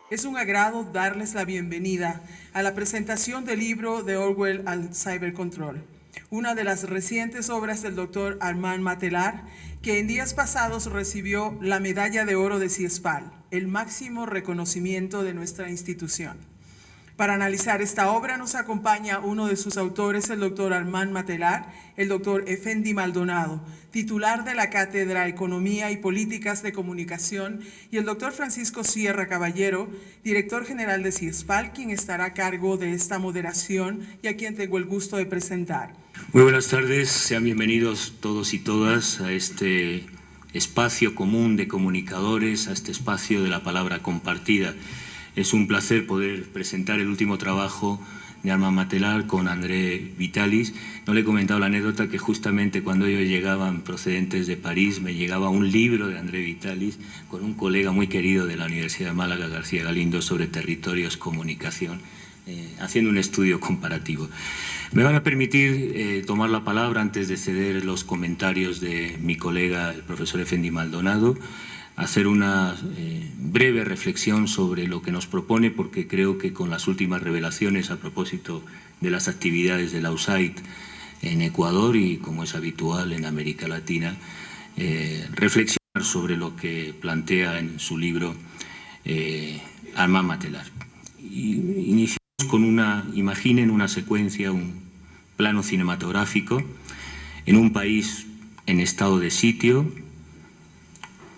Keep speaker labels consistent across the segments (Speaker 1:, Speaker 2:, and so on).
Speaker 1: Es un agrado darles la bienvenida a la presentación del libro de Orwell al Cybercontrol, una de las recientes obras del doctor Armand Matelar, que en días pasados recibió la Medalla de Oro de CIESPAL, el máximo reconocimiento de nuestra institución. Para analizar esta obra nos acompaña uno de sus autores, el doctor Armand Matelar, el doctor Efendi Maldonado, titular de la Cátedra Economía y Políticas de Comunicación, y el doctor Francisco Sierra Caballero, director general de CIESPAL, quien estará a cargo de esta moderación y a quien tengo el gusto de presentar.
Speaker 2: Muy buenas tardes, sean bienvenidos todos y todas a este espacio común de comunicadores, a este espacio de la palabra compartida. Es un placer poder presentar el último trabajo de Armand Matelar con André Vitalis. No le he comentado la anécdota que justamente cuando ellos llegaban procedentes de París, me llegaba un libro de André Vitalis con un colega muy querido de la Universidad de Málaga, García Galindo, sobre territorios, comunicación, haciendo un estudio comparativo. Me van a permitir tomar la palabra antes de ceder los comentarios de mi colega, el profesor Efendi Maldonado, hacer una breve reflexión sobre lo que nos propone, porque creo que con las últimas revelaciones a propósito de las actividades de la USAID en Ecuador y, como es habitual, en América Latina, reflexionar sobre lo que plantea en su libro Armand Matelar. Iniciamos con imaginen una secuencia, un plano cinematográfico en un país en estado de sitio,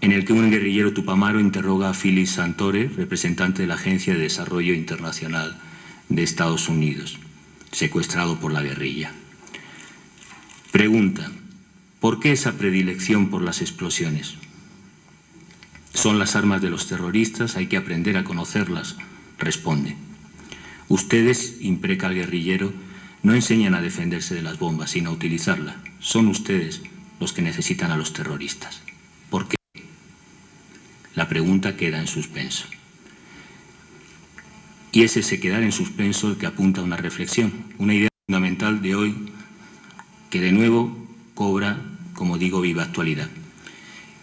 Speaker 2: en el que un guerrillero tupamaro interroga a Phyllis Santore, representante de la Agencia de Desarrollo Internacional de Estados Unidos, secuestrado por la guerrilla. Pregunta: ¿por qué esa predilección por las explosiones? Son las armas de los terroristas, hay que aprender a conocerlas. Responde: ustedes, impreca al guerrillero, no enseñan a defenderse de las bombas, sino a utilizarlas. Son ustedes los que necesitan a los terroristas. ¿Por qué? La pregunta queda en suspenso. Y es ese quedar en suspenso el que apunta a una reflexión, una idea fundamental de hoy que de nuevo cobra, como digo, viva actualidad,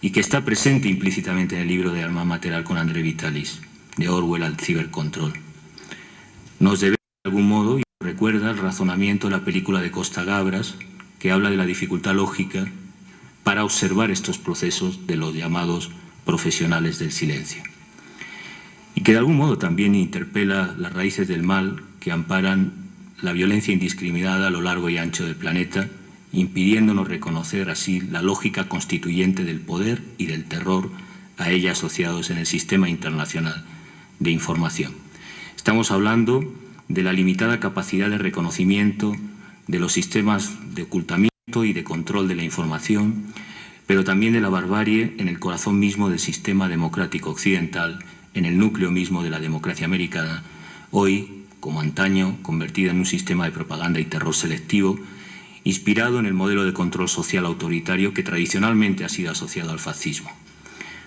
Speaker 2: y que está presente implícitamente en el libro de Armand Matelar con André Vitalis, de Orwell al Cibercontrol. Nos debe de algún modo, y recuerda el razonamiento de la película de Costa Gabras, que habla de la dificultad lógica para observar estos procesos de los llamados profesionales del silencio, y que de algún modo también interpela las raíces del mal que amparan la violencia indiscriminada a lo largo y ancho del planeta, impidiéndonos reconocer así la lógica constituyente del poder y del terror a ella asociados en el sistema internacional de información. Estamos hablando de la limitada capacidad de reconocimiento de los sistemas de ocultamiento y de control de la información, pero también de la barbarie en el corazón mismo del sistema democrático occidental, en el núcleo mismo de la democracia americana, hoy, como antaño, convertida en un sistema de propaganda y terror selectivo, inspirado en el modelo de control social autoritario que tradicionalmente ha sido asociado al fascismo.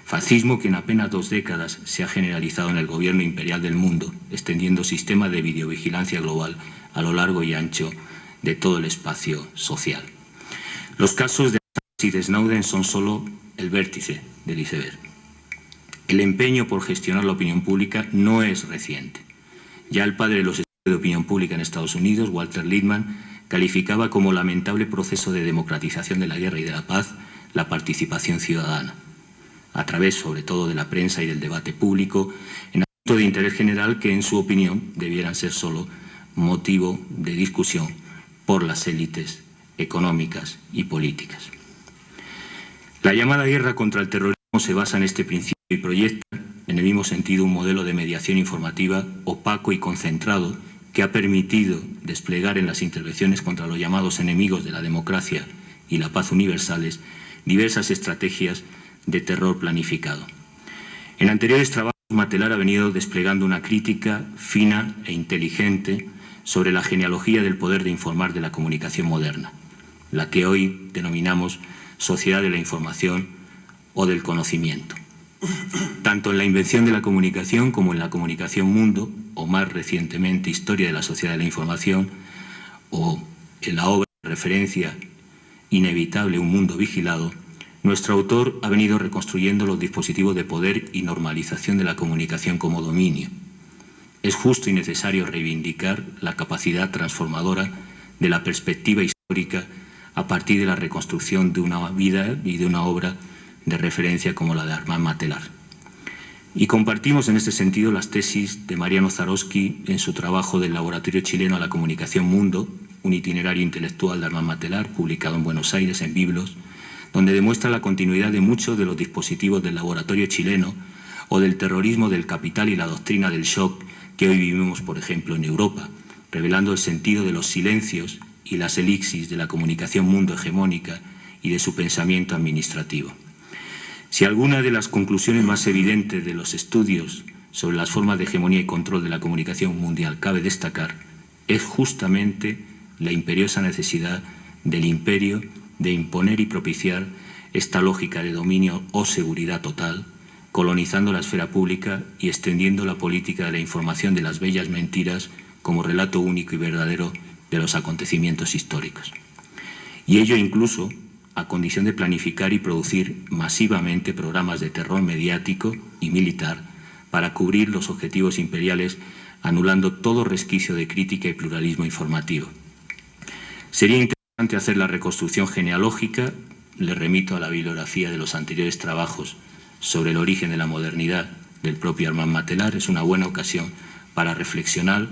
Speaker 2: Fascismo que en apenas 2 décadas se ha generalizado en el gobierno imperial del mundo, extendiendo sistemas de videovigilancia global a lo largo y ancho de todo el espacio social. Los casos de y de Snowden son solo el vértice del iceberg. El empeño por gestionar la opinión pública no es reciente. Ya el padre de los estudios de opinión pública en Estados Unidos, Walter Lippmann, calificaba como lamentable proceso de democratización de la guerra y de la paz la participación ciudadana, a través sobre todo de la prensa y del debate público, en asuntos de interés general que en su opinión debieran ser solo motivo de discusión por las élites económicas y políticas. La llamada guerra contra el terrorismo se basa en este principio y proyecta, en el mismo sentido, un modelo de mediación informativa opaco y concentrado que ha permitido desplegar en las intervenciones contra los llamados enemigos de la democracia y la paz universales diversas estrategias de terror planificado. En anteriores trabajos, Matelar ha venido desplegando una crítica fina e inteligente sobre la genealogía del poder de informar de la comunicación moderna, la que hoy denominamos sociedad de la información o del conocimiento. Tanto en la invención de la comunicación como en la comunicación mundo, o más recientemente Historia de la sociedad de la información, o en la obra de referencia inevitable Un mundo vigilado, Nuestro autor ha venido reconstruyendo los dispositivos de poder y normalización de la comunicación como dominio. Es justo y necesario reivindicar la capacidad transformadora de la perspectiva histórica a partir de la reconstrucción de una vida y de una obra de referencia como la de Armand Matelar. Y compartimos en este sentido las tesis de Mariano Zarosky en su trabajo del Laboratorio Chileno a la Comunicación Mundo, un itinerario intelectual de Armand Matelar, publicado en Buenos Aires en Biblos, donde demuestra la continuidad de muchos de los dispositivos del laboratorio chileno o del terrorismo del capital y la doctrina del shock que hoy vivimos, por ejemplo, en Europa, revelando el sentido de los silencios y las elipsis de la comunicación mundo hegemónica y de su pensamiento administrativo. Si alguna de las conclusiones más evidentes de los estudios sobre las formas de hegemonía y control de la comunicación mundial cabe destacar, es justamente la imperiosa necesidad del imperio de imponer y propiciar esta lógica de dominio o seguridad total, colonizando la esfera pública y extendiendo la política de la información de las bellas mentiras como relato único y verdadero de los acontecimientos históricos. Y ello incluso a condición de planificar y producir masivamente programas de terror mediático y militar para cubrir los objetivos imperiales, anulando todo resquicio de crítica y pluralismo informativo. Sería interesante hacer la reconstrucción genealógica. Le remito a la bibliografía de los anteriores trabajos sobre el origen de la modernidad del propio Armand Matelar. Es una buena ocasión para reflexionar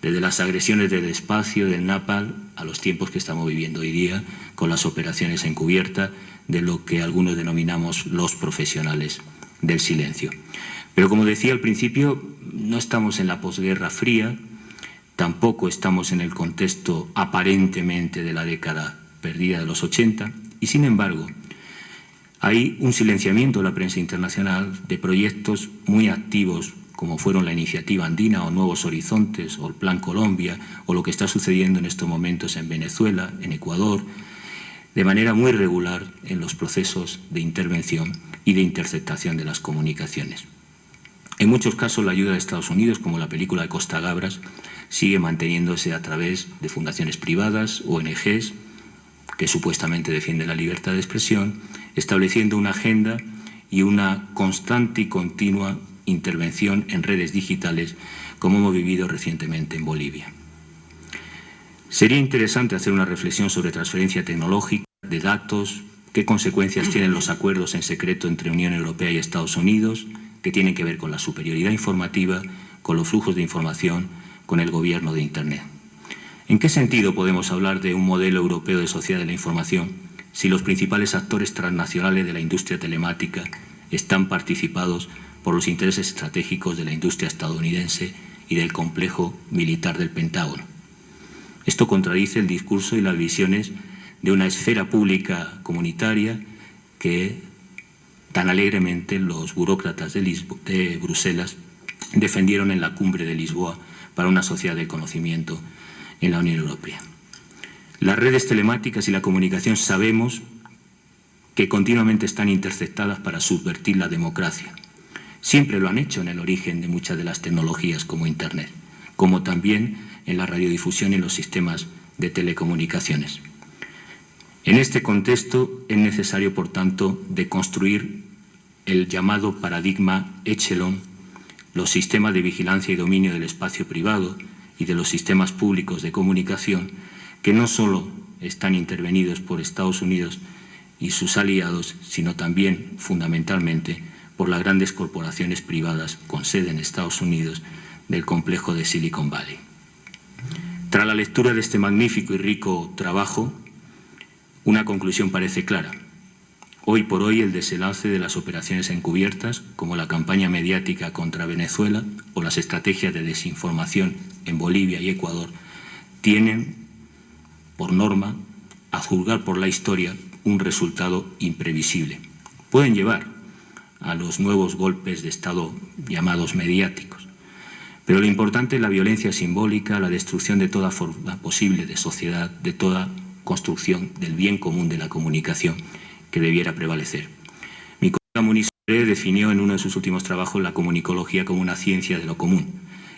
Speaker 2: desde las agresiones del espacio, del Napalm, a los tiempos que estamos viviendo hoy día, con las operaciones encubierta de lo que algunos denominamos los profesionales del silencio. Pero como decía al principio, no estamos en la posguerra fría, tampoco estamos en el contexto aparentemente de la década perdida de los 80, y sin embargo, hay un silenciamiento de la prensa internacional de proyectos muy activos como fueron la Iniciativa Andina o Nuevos Horizontes o el Plan Colombia o lo que está sucediendo en estos momentos en Venezuela, en Ecuador, de manera muy regular en los procesos de intervención y de interceptación de las comunicaciones. En muchos casos la ayuda de Estados Unidos, como la película de Costa Gabras, sigue manteniéndose a través de fundaciones privadas, ONGs, que supuestamente defienden la libertad de expresión, estableciendo una agenda y una constante y continua intervención en redes digitales, como hemos vivido recientemente en Bolivia. Sería interesante hacer una reflexión sobre transferencia tecnológica de datos, qué consecuencias tienen los acuerdos en secreto entre Unión Europea y Estados Unidos, que tienen que ver con la superioridad informativa, con los flujos de información, con el gobierno de Internet. ¿En qué sentido podemos hablar de un modelo europeo de sociedad de la información si los principales actores transnacionales de la industria telemática están participados por los intereses estratégicos de la industria estadounidense y del complejo militar del Pentágono? Esto contradice el discurso y las visiones de una esfera pública comunitaria que tan alegremente los burócratas de Bruselas defendieron en la cumbre de Lisboa para una sociedad del conocimiento en la Unión Europea. Las redes telemáticas y la comunicación sabemos que continuamente están interceptadas para subvertir la democracia. Siempre lo han hecho en el origen de muchas de las tecnologías como Internet, como también en la radiodifusión y en los sistemas de telecomunicaciones. En este contexto es necesario, por tanto, deconstruir el llamado paradigma Echelon, los sistemas de vigilancia y dominio del espacio privado y de los sistemas públicos de comunicación, que no solo están intervenidos por Estados Unidos y sus aliados, sino también, fundamentalmente, por las grandes corporaciones privadas con sede en Estados Unidos del complejo de Silicon Valley. Tras la lectura de este magnífico y rico trabajo, una conclusión parece clara. Hoy por hoy el desenlace de las operaciones encubiertas, como la campaña mediática contra Venezuela o las estrategias de desinformación en Bolivia y Ecuador, tienen, por norma, a juzgar por la historia, un resultado imprevisible. Pueden llevar a los nuevos golpes de Estado llamados mediáticos, pero lo importante es la violencia simbólica, la destrucción de toda forma posible de sociedad, de toda construcción del bien común de la comunicación que debiera prevalecer. Mi colega Muniz definió en uno de sus últimos trabajos la comunicología como una ciencia de lo común,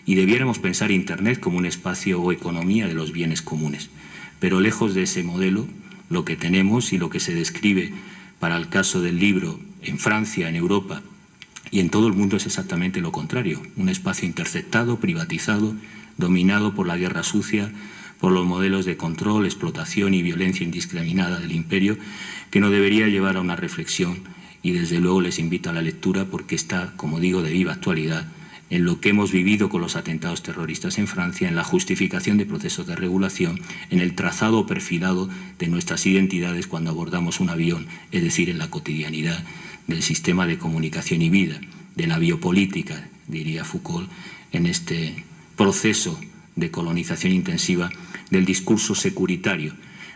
Speaker 2: y debiéramos pensar Internet como un espacio o economía de los bienes comunes. Pero lejos de ese modelo, lo que tenemos y lo que se describe para el caso del libro en Francia, en Europa y en todo el mundo es exactamente lo contrario. Un espacio interceptado, privatizado, dominado por la guerra sucia, por los modelos de control, explotación y violencia indiscriminada del imperio, que no debería llevar a una reflexión y desde luego les invito a la lectura porque está, como digo, de viva actualidad en lo que hemos vivido con los atentados terroristas en Francia, en la justificación de procesos de regulación, en el trazado o perfilado de nuestras identidades cuando abordamos un avión, es decir, en la cotidianidad del sistema de comunicación y vida, de la biopolítica, diría Foucault, en este proceso de colonización intensiva del discurso securitario.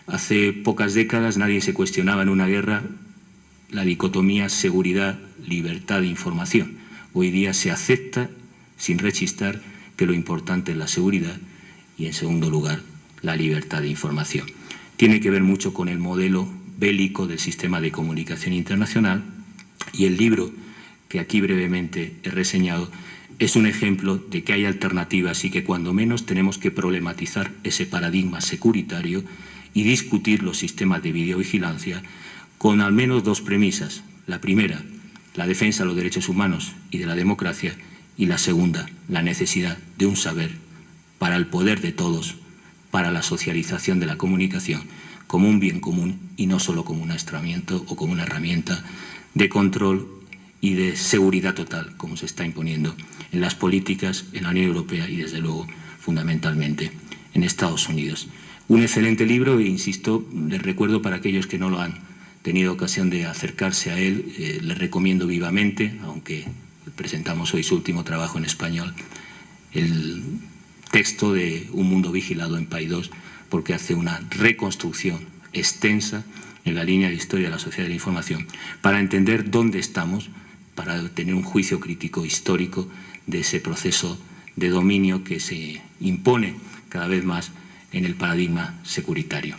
Speaker 2: Hace pocas décadas nadie se cuestionaba en una guerra la dicotomía seguridad, libertad de información. Hoy día se acepta sin rechistar que lo importante es la seguridad y, en segundo lugar, la libertad de información. Tiene que ver mucho con el modelo bélico del sistema de comunicación internacional y el libro que aquí brevemente he reseñado es un ejemplo de que hay alternativas y que cuando menos tenemos que problematizar ese paradigma securitario y discutir los sistemas de videovigilancia con al menos dos premisas. La primera, la defensa de los derechos humanos y de la democracia, y la segunda, la necesidad de un saber para el poder de todos, para la socialización de la comunicación, como un bien común y no solo como un instrumento o como una herramienta de control y de seguridad total, como se está imponiendo en las políticas en la Unión Europea y, desde luego, fundamentalmente en Estados Unidos. Un excelente libro e, insisto, les recuerdo para aquellos que no lo han tenido ocasión de acercarse a él, les recomiendo vivamente, aunque presentamos hoy su último trabajo en español, el texto de Un mundo vigilado en Paidós, porque hace una reconstrucción extensa en la línea de historia de la sociedad de la información para entender dónde estamos, para tener un juicio crítico histórico de ese proceso de dominio que se impone cada vez más en el paradigma securitario.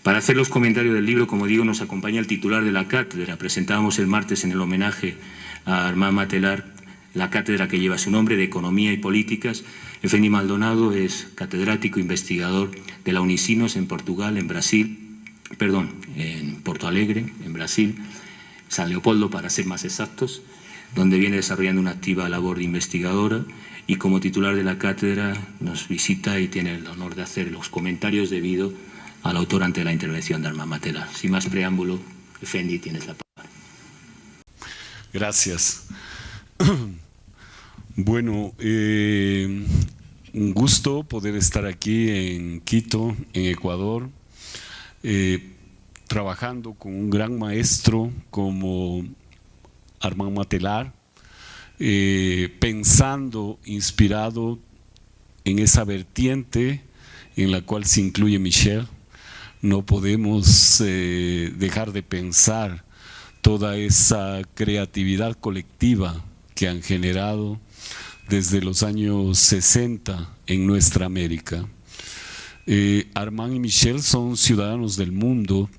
Speaker 2: Para hacer los comentarios del libro, como digo, nos acompaña el titular de la cátedra. Presentábamos el martes en el homenaje a Armand Matelar la cátedra que lleva su nombre de Economía y Políticas. Efendi Maldonado es catedrático investigador de la Unisinos en Portugal, en Porto Alegre, en Brasil, San Leopoldo para ser más exactos, donde viene desarrollando una activa labor de investigadora y como titular de la cátedra nos visita y tiene el honor de hacer los comentarios debido al autor ante la intervención de Armand Matelar. Sin más preámbulo, Efendi, tienes la palabra.
Speaker 3: Gracias. Bueno, un gusto poder estar aquí en Quito, en Ecuador, trabajando con un gran maestro como Armand Matelar, pensando, inspirado en esa vertiente en la cual se incluye Michel. No podemos dejar de pensar toda esa creatividad colectiva que han generado desde los años 60 en nuestra América. Armand y Michel son ciudadanos del mundo,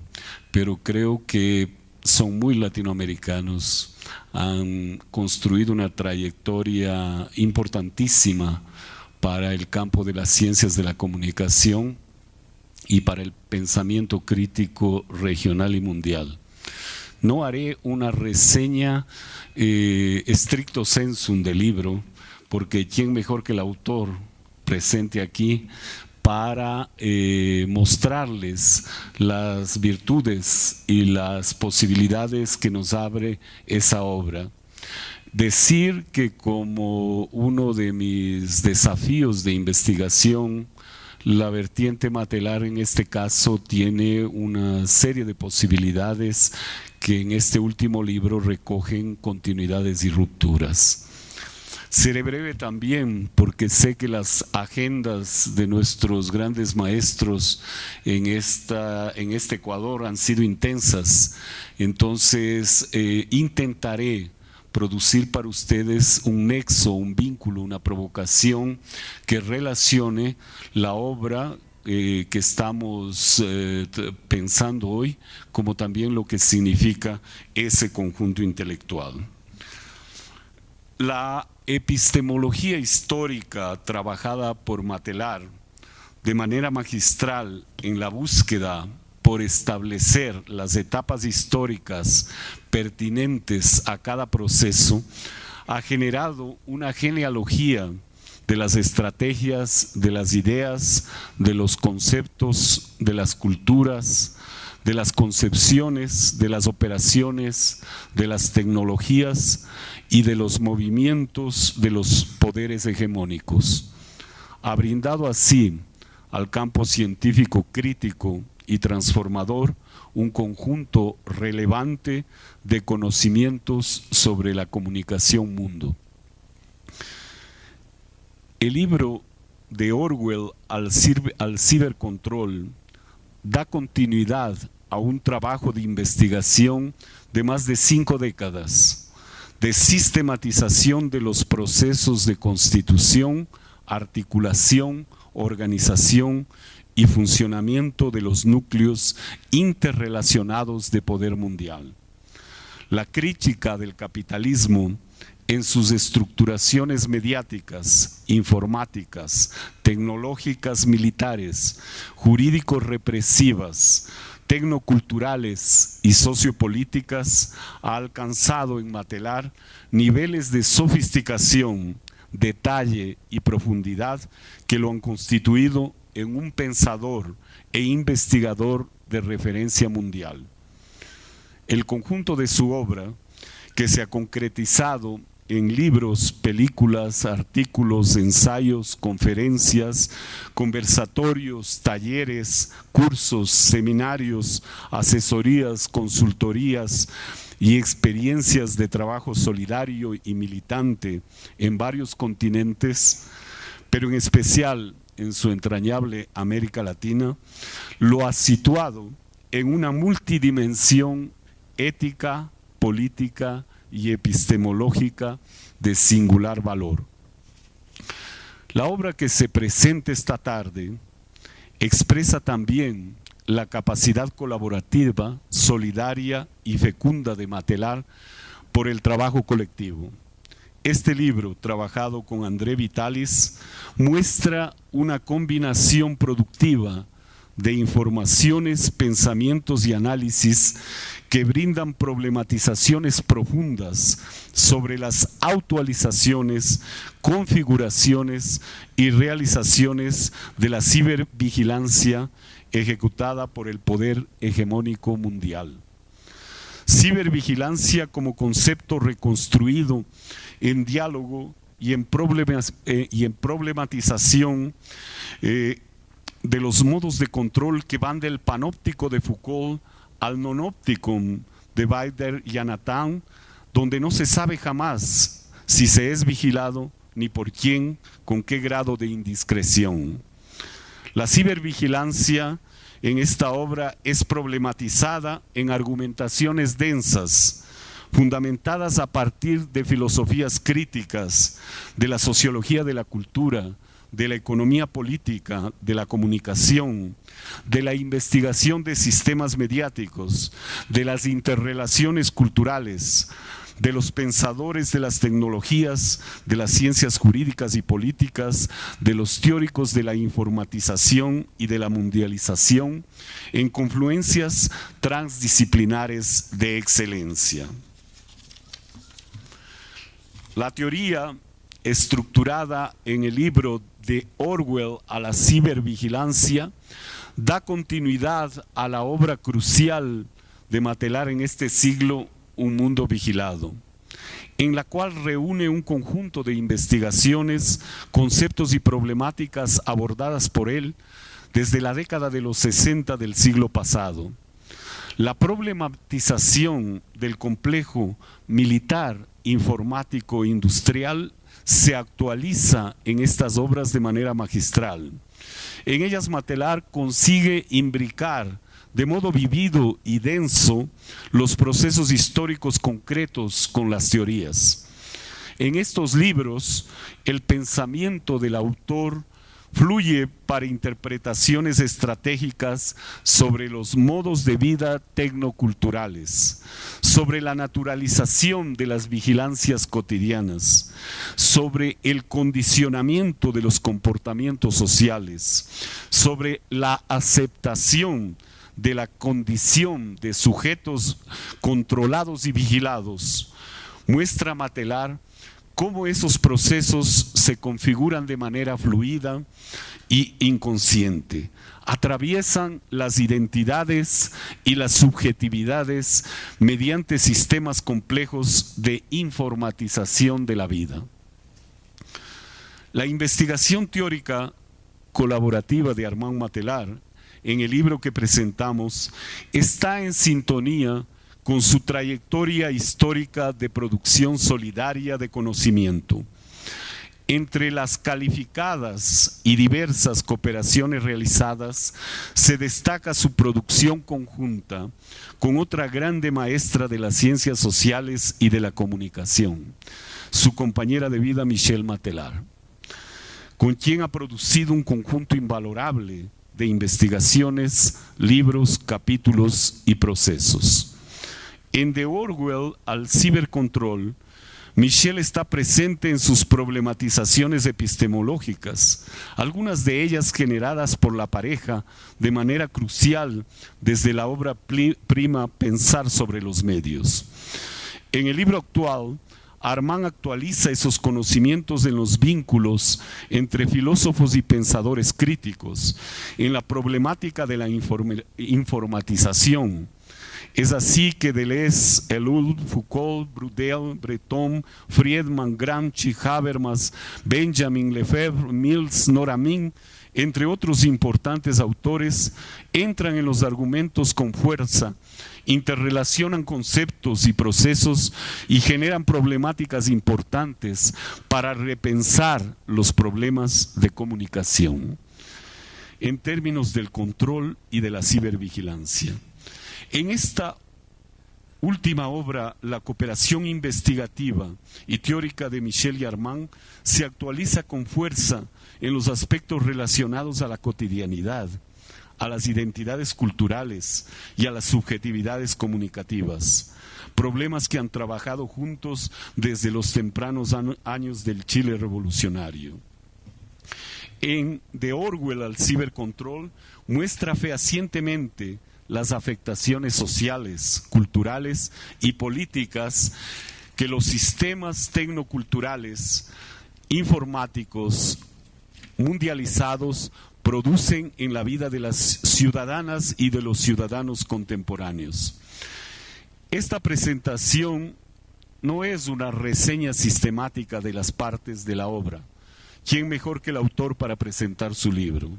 Speaker 3: pero creo que son muy latinoamericanos. Han construido una trayectoria importantísima para el campo de las ciencias de la comunicación y para el pensamiento crítico regional y mundial. No haré una reseña stricto sensum del libro, porque quién mejor que el autor presente aquí para mostrarles las virtudes y las posibilidades que nos abre esa obra. Decir que como uno de mis desafíos de investigación, la vertiente Matelar en este caso tiene una serie de posibilidades que en este último libro recogen continuidades y rupturas. Seré breve también porque sé que las agendas de nuestros grandes maestros en este Ecuador han sido intensas, entonces intentaré producir para ustedes un nexo, un vínculo, una provocación que relacione la obra que estamos pensando hoy, como también lo que significa ese conjunto intelectual. La epistemología histórica trabajada por Matelar de manera magistral en la búsqueda por establecer las etapas históricas pertinentes a cada proceso, ha generado una genealogía de las estrategias, de las ideas, de los conceptos, de las culturas, de las concepciones, de las operaciones, de las tecnologías y de los movimientos de los poderes hegemónicos. Ha brindado así al campo científico crítico y transformador un conjunto relevante de conocimientos sobre la comunicación mundo. El libro de Orwell al cibercontrol da continuidad a un trabajo de investigación de más de 5 décadas, de sistematización de los procesos de constitución, articulación, organización y funcionamiento de los núcleos interrelacionados de poder mundial. La crítica del capitalismo en sus estructuraciones mediáticas, informáticas, tecnológicas militares, jurídico-represivas, tecnoculturales y sociopolíticas, ha alcanzado en Matelar niveles de sofisticación, detalle y profundidad que lo han constituido en un pensador e investigador de referencia mundial. El conjunto de su obra, que se ha concretizado en libros, películas, artículos, ensayos, conferencias, conversatorios, talleres, cursos, seminarios, asesorías, consultorías y experiencias de trabajo solidario y militante en varios continentes, pero en especial en su entrañable América Latina, lo ha situado en una multidimensión ética, política y epistemológica de singular valor. La obra que se presenta esta tarde expresa también la capacidad colaborativa, solidaria y fecunda de Matelar por el trabajo colectivo. Este libro, trabajado con André Vitalis, muestra una combinación productiva de informaciones, pensamientos y análisis que brindan problematizaciones profundas sobre las actualizaciones, configuraciones y realizaciones de la cibervigilancia ejecutada por el poder hegemónico mundial. Cibervigilancia como concepto reconstruido en diálogo y en problematización de los modos de control que van del panóptico de Foucault al nonópticum de Weider y Anatán, donde no se sabe jamás si se es vigilado ni por quién, con qué grado de indiscreción. La cibervigilancia en esta obra es problematizada en argumentaciones densas, fundamentadas a partir de filosofías críticas, de la sociología de la cultura, de la economía política, de la comunicación, de la investigación de sistemas mediáticos, de las interrelaciones culturales, de los pensadores de las tecnologías, de las ciencias jurídicas y políticas, de los teóricos de la informatización y de la mundialización, en confluencias transdisciplinares de excelencia. La teoría estructurada en el libro de Orwell a la cibervigilancia da continuidad a la obra crucial de Matelar en este siglo, Un mundo vigilado, en la cual reúne un conjunto de investigaciones, conceptos y problemáticas abordadas por él desde la década de los 60 del siglo pasado. La problematización del complejo militar, informático e industrial se actualiza en estas obras de manera magistral. En ellas Matelar consigue imbricar de modo vivido y denso los procesos históricos concretos con las teorías. En estos libros, el pensamiento del autor fluye para interpretaciones estratégicas sobre los modos de vida tecnoculturales, sobre la naturalización de las vigilancias cotidianas, sobre el condicionamiento de los comportamientos sociales, sobre la aceptación de la condición de sujetos controlados y vigilados, muestra Matelar cómo esos procesos se configuran de manera fluida y inconsciente, atraviesan las identidades y las subjetividades mediante sistemas complejos de informatización de la vida. La investigación teórica colaborativa de Armand Matelar en el libro que presentamos está en sintonía con su trayectoria histórica de producción solidaria de conocimiento. Entre las calificadas y diversas cooperaciones realizadas, se destaca su producción conjunta con otra grande maestra de las ciencias sociales y de la comunicación, su compañera de vida Michelle Matelar, con quien ha producido un conjunto invalorable de investigaciones, libros, capítulos y procesos. En De Orwell al cibercontrol, Michelle está presente en sus problematizaciones epistemológicas, algunas de ellas generadas por la pareja de manera crucial desde la obra prima Pensar sobre los medios. En el libro actual, Armand actualiza esos conocimientos en los vínculos entre filósofos y pensadores críticos, en la problemática de la informatización. Es así que Deleuze, Ellul, Foucault, Brodel, Breton, Friedman, Gramsci, Habermas, Benjamin, Lefebvre, Mills, Nora Min, entre otros importantes autores, entran en los argumentos con fuerza, interrelacionan conceptos y procesos y generan problemáticas importantes para repensar los problemas de comunicación en términos del control y de la cibervigilancia. En esta última obra, la cooperación investigativa y teórica de Michelle y Armand se actualiza con fuerza en los aspectos relacionados a la cotidianidad, a las identidades culturales y a las subjetividades comunicativas, problemas que han trabajado juntos desde los tempranos años del Chile revolucionario. En De Orwell al cibercontrol muestra fehacientemente las afectaciones sociales, culturales y políticas que los sistemas tecnoculturales, informáticos, mundializados, producen en la vida de las ciudadanas y de los ciudadanos contemporáneos. Esta presentación no es una reseña sistemática de las partes de la obra. ¿Quién mejor que el autor para presentar su libro?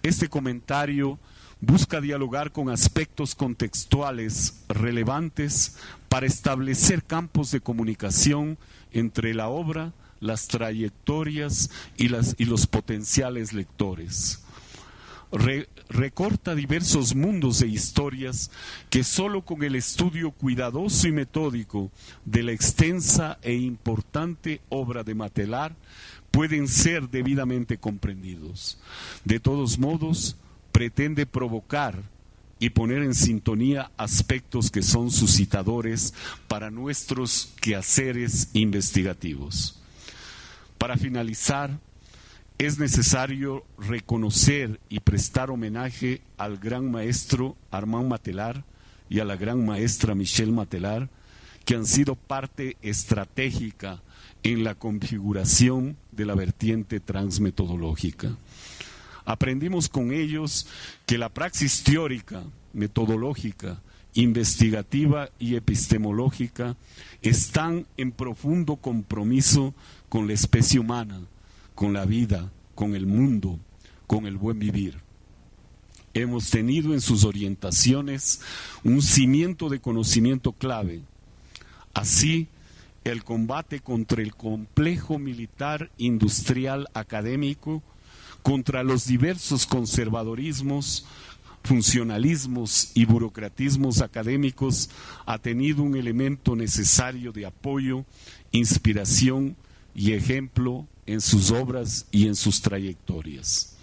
Speaker 3: Este comentario busca dialogar con aspectos contextuales relevantes para establecer campos de comunicación entre la obra, las trayectorias y los potenciales lectores. Recorta diversos mundos e historias que solo con el estudio cuidadoso y metódico de la extensa e importante obra de Matelar pueden ser debidamente comprendidos. De todos modos, pretende provocar y poner en sintonía aspectos que son suscitadores para nuestros quehaceres investigativos. Para finalizar, es necesario reconocer y prestar homenaje al gran maestro Armand Matelar y a la gran maestra Michelle Matelar, que han sido parte estratégica en la configuración de la vertiente transmetodológica. Aprendimos con ellos que la praxis teórica, metodológica, investigativa y epistemológica están en profundo compromiso con la especie humana, con la vida, con el mundo, con el buen vivir. Hemos tenido en sus orientaciones un cimiento de conocimiento clave. Así, el combate contra el complejo militar, industrial, académico, contra los diversos conservadorismos, funcionalismos y burocratismos académicos ha tenido un elemento necesario de apoyo, inspiración y ejemplo en sus obras y en sus trayectorias.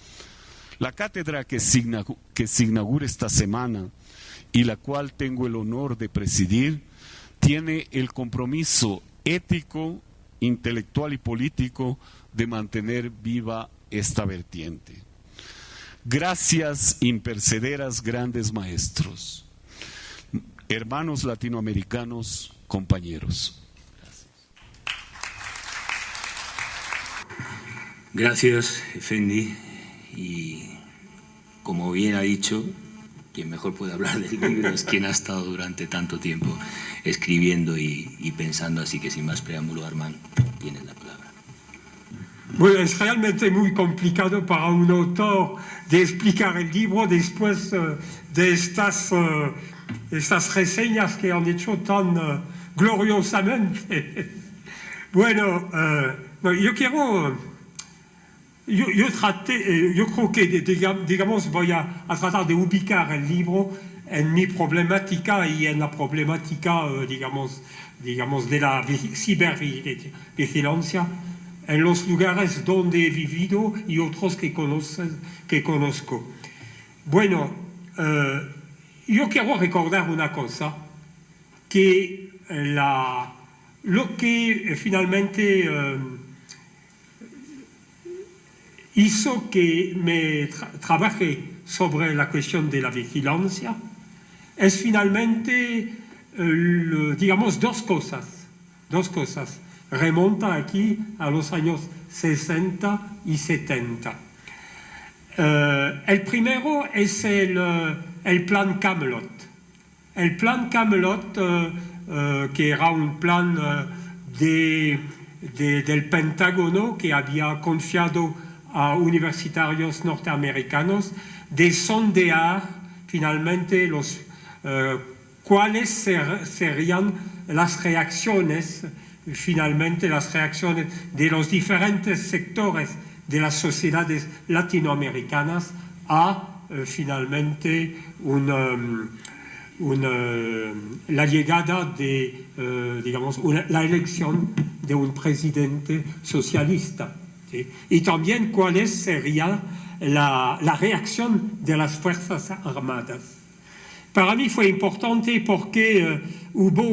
Speaker 3: La cátedra que se inaugura esta semana y la cual tengo el honor de presidir, tiene el compromiso ético, intelectual y político de mantener viva esta vertiente. Gracias impercederas, grandes maestros, hermanos latinoamericanos, compañeros.
Speaker 2: Gracias, Efendi. Y como bien ha dicho, quien mejor puede hablar del libro es quien ha estado durante tanto tiempo escribiendo y pensando, así que sin más preámbulo, Armand, tienes la palabra.
Speaker 4: Bueno, es realmente muy complicado para un autor de explicar el libro después de estas reseñas que han hecho tan gloriosamente. Bueno, yo quiero... Yo creo que, digamos, voy a tratar de ubicar el libro en mi problemática y en la problemática, digamos, de la cibervigilancia, en los lugares donde he vivido y otros que conozco. Bueno, yo quiero recordar una cosa, que lo que finalmente hizo que me trabaje sobre la cuestión de la vigilancia es finalmente, digamos, dos cosas. Remonta aquí a los años 60 y 70. El primero es el plan Camelot. El plan Camelot, que era un plan del Pentágono que había confiado a universitarios norteamericanos de sondear finalmente cuáles serían las reacciones, de los diferentes sectores de las sociedades latinoamericanas a finalmente la llegada de, la elección de un presidente socialista. ¿Sí? Y también cuál sería la reacción de las Fuerzas Armadas. Para mí fue importante porque hubo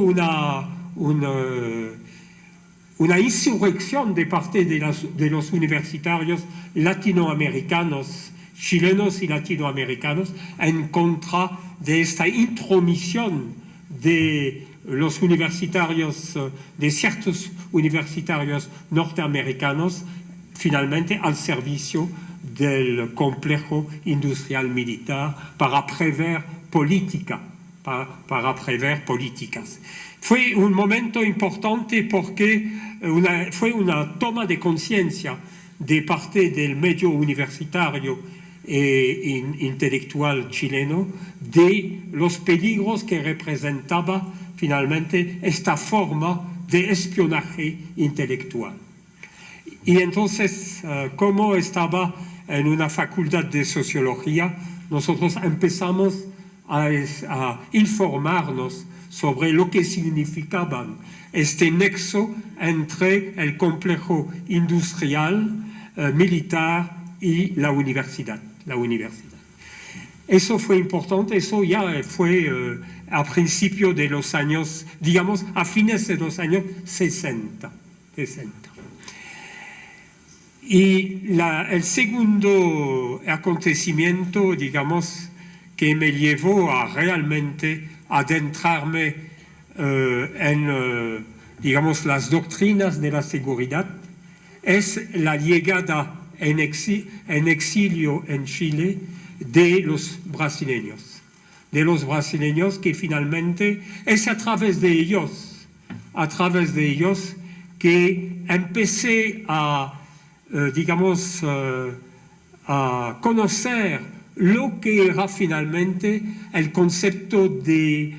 Speaker 4: una insurrección de parte de los universitarios latinoamericanos, chilenos y latinoamericanos, en contra de esta intromisión de los universitarios, de ciertos universitarios norteamericanos, finalmente al servicio del complejo industrial militar para prever políticas. Fue un momento importante porque fue una toma de conciencia de parte del medio universitario e intelectual chileno de los peligros que representaba finalmente esta forma de espionaje intelectual. Y entonces, como estaba en una facultad de sociología, nosotros empezamos a informarnos sobre lo que significaban este nexo entre el complejo industrial, militar y la universidad. Eso fue importante, eso ya fue a principios de los años, digamos, a fines de los años 60. Y el segundo acontecimiento, digamos, que me llevó a realmente adentrarme en, digamos, las doctrinas de la seguridad, es la llegada en exilio en Chile de los brasileños que finalmente es a través de ellos que empecé a conocer lo que era finalmente el concepto de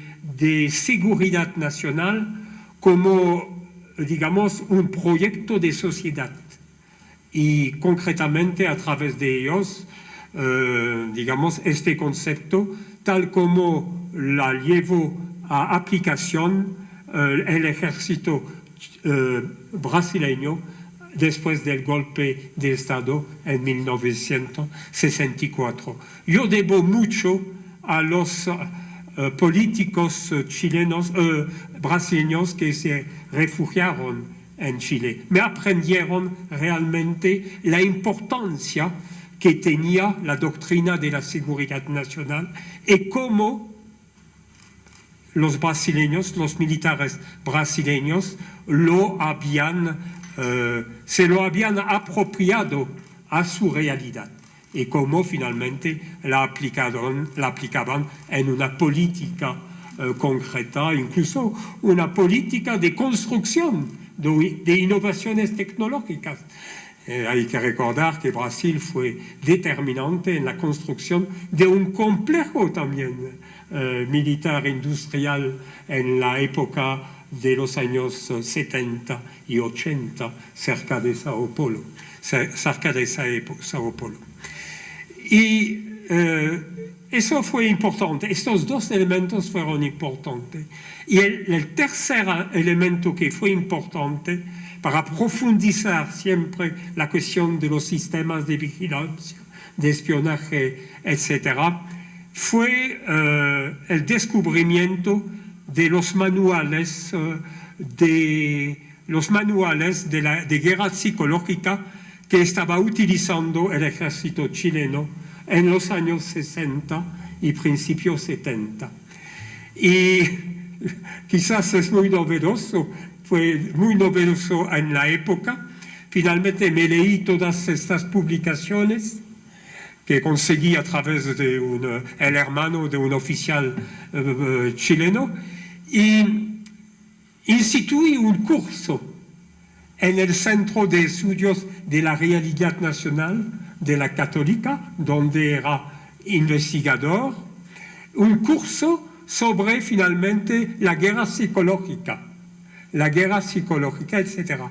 Speaker 4: seguridad nacional como, digamos, un proyecto de sociedad. Y concretamente a través de ellos, digamos, este concepto, tal como la llevó a aplicación el ejército brasileño después del golpe de Estado en 1964. Yo debo mucho a los políticos chilenos, brasileños que se refugiaron en Chile. Me aprendieron realmente la importancia que tenía la doctrina de la seguridad nacional y cómo los brasileños, los militares brasileños, se lo habían apropiado a su realidad y cómo finalmente la aplicaban en una política concreta, incluso una política de construcción de innovaciones tecnológicas. Hay que recordar que Brasil fue determinante en la construcción de un complejo también militar industrial en la época de los años 70 y 80 cerca de Sao Paulo. Y eso fue importante, estos dos elementos fueron importantes. Y el tercer elemento que fue importante para profundizar siempre la cuestión de los sistemas de vigilancia, de espionaje, etc., fue el descubrimiento de los manuales de guerra psicológica que estaba utilizando el ejército chileno en los años 60 y principios 70. Y quizás es muy novedoso, fue muy novedoso en la época. Finalmente me leí todas estas publicaciones que conseguí a través de el hermano de un oficial chileno, y instituí un curso en el Centro de Estudios de la Realidad Nacional de la Católica, donde era investigador, un curso sobre finalmente la guerra psicológica, etc.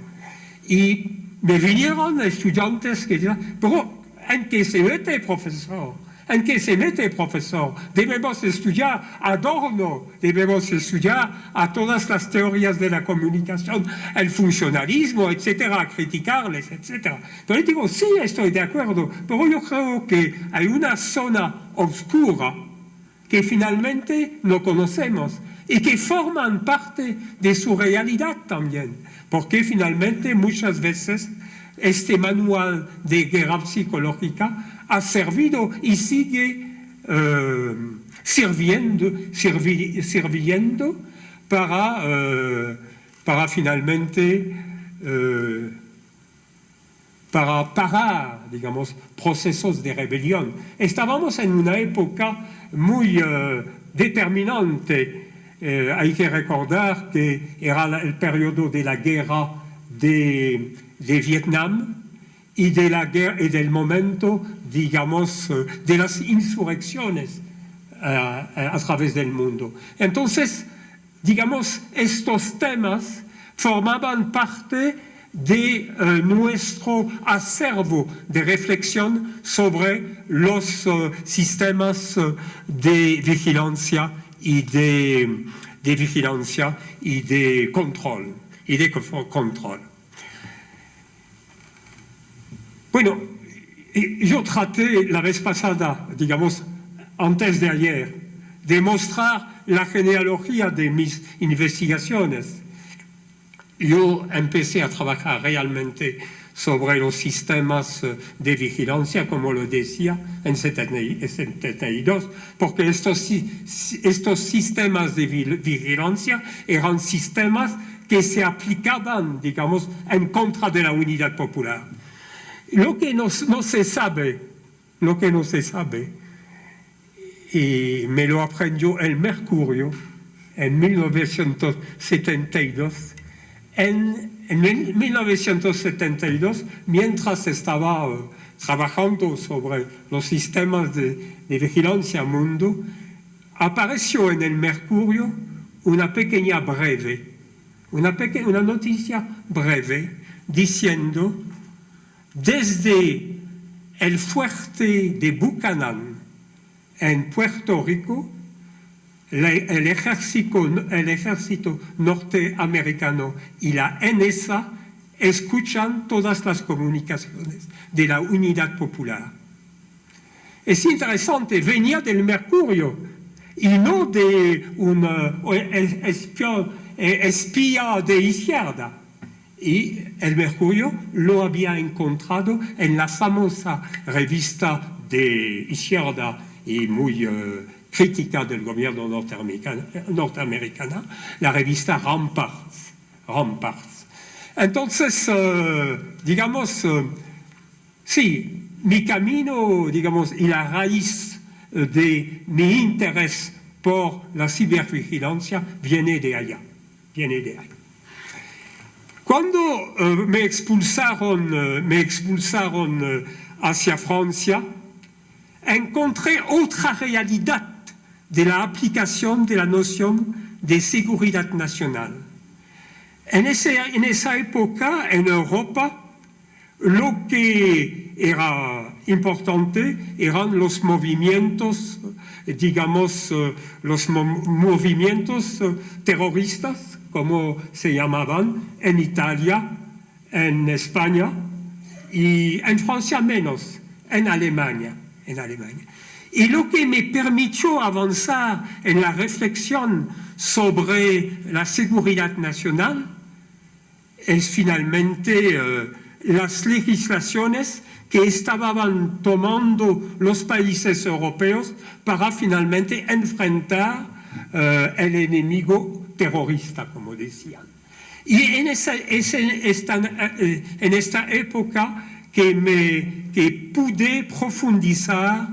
Speaker 4: Y me vinieron estudiantes que decían, pero ¿en qué se mete, profesor? ¿En qué se mete, profesor? Debemos estudiar a Adorno, debemos estudiar a todas las teorías de la comunicación, el funcionalismo, etcétera, criticarles, etcétera. Entonces digo, sí, estoy de acuerdo, pero yo creo que hay una zona oscura que finalmente no conocemos y que forman parte de su realidad también, porque finalmente muchas veces este manual de guerra psicológica ha servido y sigue sirviendo para finalmente para parar, digamos, procesos de rebelión. Estábamos en una época muy determinante. Hay que recordar que era el periodo de la guerra de Vietnam y del momento, digamos, de las insurrecciones a través del mundo. Entonces, digamos, estos temas formaban parte de nuestro acervo de reflexión sobre los sistemas de vigilancia y de control. Bueno, yo traté la vez pasada, digamos, antes de ayer, de mostrar la genealogía de mis investigaciones. Yo empecé a trabajar realmente sobre los sistemas de vigilancia, como lo decía, en 72, porque estos sistemas de vigilancia eran sistemas que se aplicaban, digamos, en contra de la unidad popular. Lo que no se sabe, y me lo aprendió el Mercurio en 1972. En 1972, mientras estaba trabajando sobre los sistemas de vigilancia mundo, apareció en el Mercurio una noticia breve, diciendo: desde el fuerte de Buchanan en Puerto Rico, el ejército norteamericano y la NSA escuchan todas las comunicaciones de la unidad popular. Es interesante, venía del Mercurio y no de un espía de izquierda. y el Mercurio lo había encontrado en la famosa revista de izquierda y muy crítica del gobierno norteamericana, la revista Ramparts. Entonces, sí, mi camino, y la raíz de mi interés por la cibervigilancia viene de allá. Cuando me expulsaron hacia Francia, encontré otra realidad de la aplicación de la noción de seguridad nacional. En esa época, en Europa, lo que era importante eran los movimientos, movimientos terroristas, como se llamaban, en Italia, en España, y en Francia menos, en Alemania. Y lo que me permitió avanzar en la reflexión sobre la seguridad nacional es finalmente las legislaciones que estaban tomando los países europeos para finalmente enfrentar el enemigo terrorista, como decían. Y en esta época que pude profundizar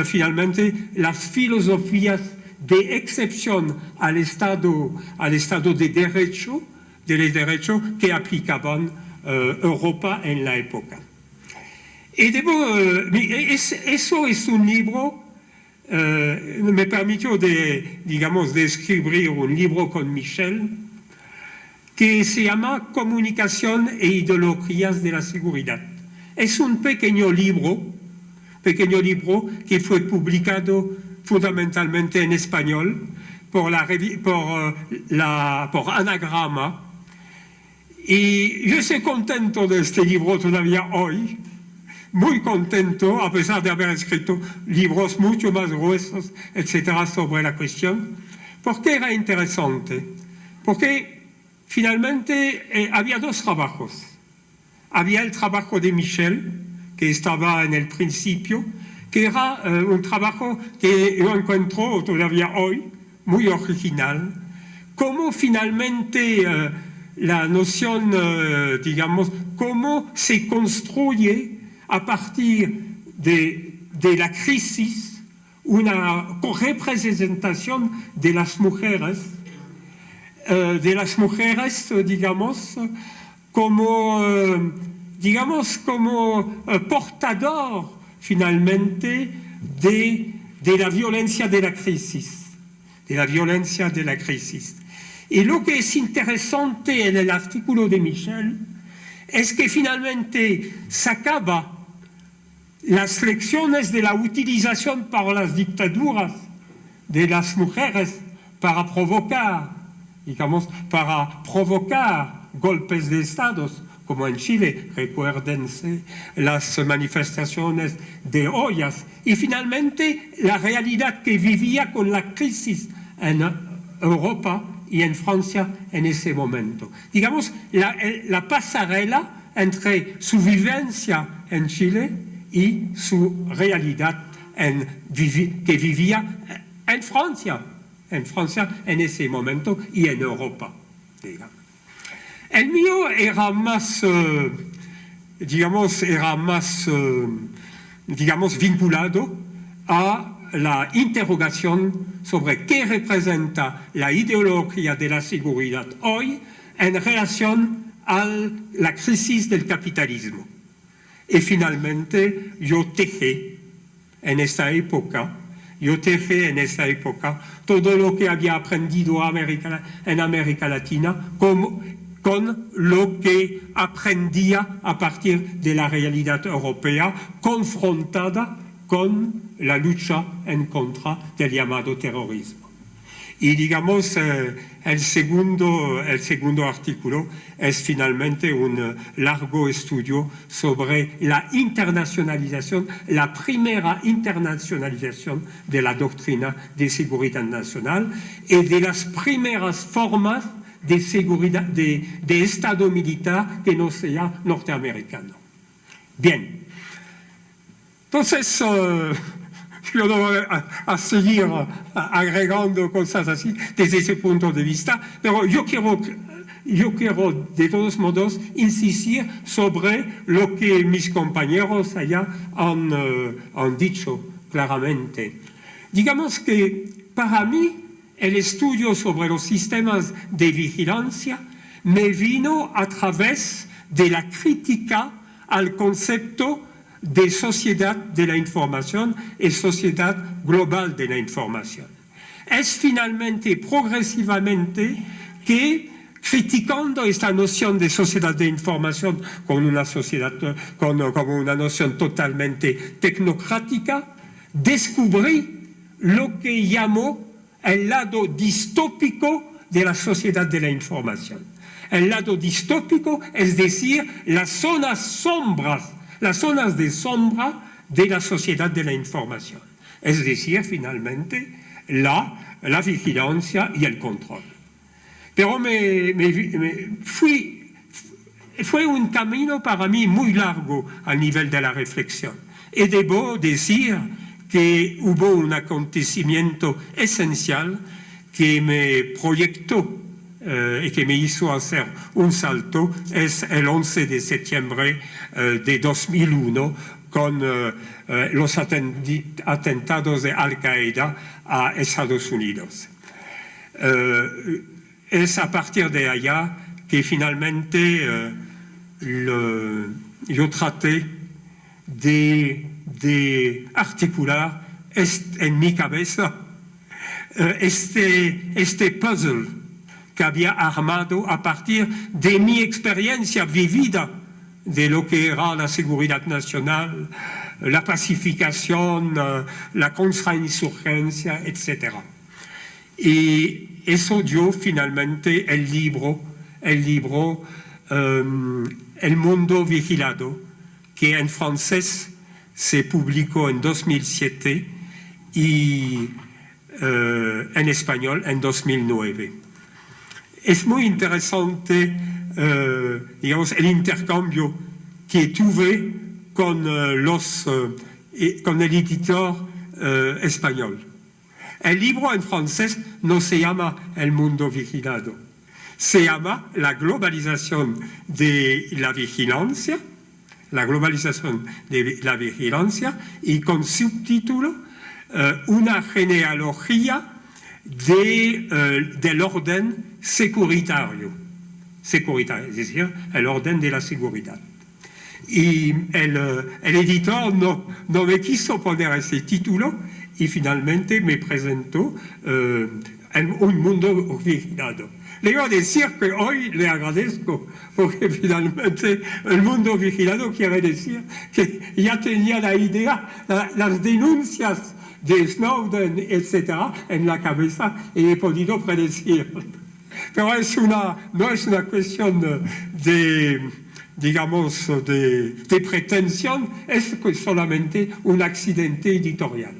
Speaker 4: finalmente las filosofías de excepción al Estado de derecho que aplicaban Europa en la época. Y eso es un libro, me permitió de escribir un libro con Michel, que se llama Comunicación e ideologías de la seguridad. Es un pequeño libro que fue publicado fundamentalmente en español por Anagrama. Y yo estoy contento de este libro todavía hoy, muy contento, a pesar de haber escrito libros mucho más gruesos, etcétera, sobre la cuestión. ¿Por qué era interesante? Porque finalmente había dos trabajos. Había el trabajo de Michel, que estaba en el principio, que era un trabajo que yo encuentro todavía hoy muy original, cómo finalmente la noción, cómo se construye a partir de la crisis una representación de las mujeres, como portador finalmente de la violencia de la crisis, Y lo que es interesante en el artículo de Michel es que finalmente sacaba las lecciones de la utilización para las dictaduras de las mujeres para provocar golpes de estados, como en Chile, recuérdense las manifestaciones de ollas, y finalmente la realidad que vivía con la crisis en Europa y en Francia en ese momento. La pasarela entre su vivencia en Chile y su realidad que vivía en Francia en ese momento y en Europa, digamos. El mío era más, vinculado a la interrogación sobre qué representa la ideología de la seguridad hoy en relación a la crisis del capitalismo. Y finalmente yo tejé en esta época todo lo que había aprendido en América Latina con lo que aprendía a partir de la realidad europea confrontada con la lucha en contra del llamado terrorismo. Y el segundo artículo es finalmente un largo estudio sobre la internacionalización, la primera internacionalización de la doctrina de seguridad nacional y de las primeras formas de seguridad, de Estado militar que no sea norteamericano. Bien, entonces yo no voy a seguir agregando cosas así desde ese punto de vista, pero yo quiero de todos modos insistir sobre lo que mis compañeros allá han dicho claramente. Digamos que para mí el estudio sobre los sistemas de vigilancia me vino a través de la crítica al concepto de sociedad de la información y sociedad global de la información. Es finalmente, progresivamente, que criticando esta noción de sociedad de información como una noción totalmente tecnocrática, descubrí lo que llamo el lado distópico de la sociedad de la información. El lado distópico, es decir, las zonas de sombra de la sociedad de la información. Es decir, finalmente, la vigilancia y el control. Pero fue un camino para mí muy largo a nivel de la reflexión. Y debo decir que hubo un acontecimiento esencial que me proyectó y que me hizo hacer un salto, es el 11 de septiembre de 2001 con los atentados de Al-Qaeda a Estados Unidos. Es a partir de allá que finalmente yo traté de articular en mi cabeza este puzzle que había armado a partir de mi experiencia vivida de lo que era la seguridad nacional, la pacificación, la contrainsurgencia, etc. Y eso dio finalmente el libro El mundo vigilado, que en francés se publicó en 2007 y en español en 2009. Es muy interesante, digamos, el intercambio que tuve con el editor español. El libro en francés no se llama El mundo vigilado, se llama La globalización de la vigilancia, y con subtítulo Una genealogía del orden securitario, es decir, el orden de la seguridad. Y el editor no me quiso poner ese título y finalmente me presentó Un mundo vigilado. Le iba a decir que hoy le agradezco, porque finalmente el mundo vigilado quiere decir que ya tenía la idea, las denuncias de Snowden, etc., en la cabeza y he podido predecir. Pero no es una cuestión digamos, de pretensión, es solamente un accidente editorial.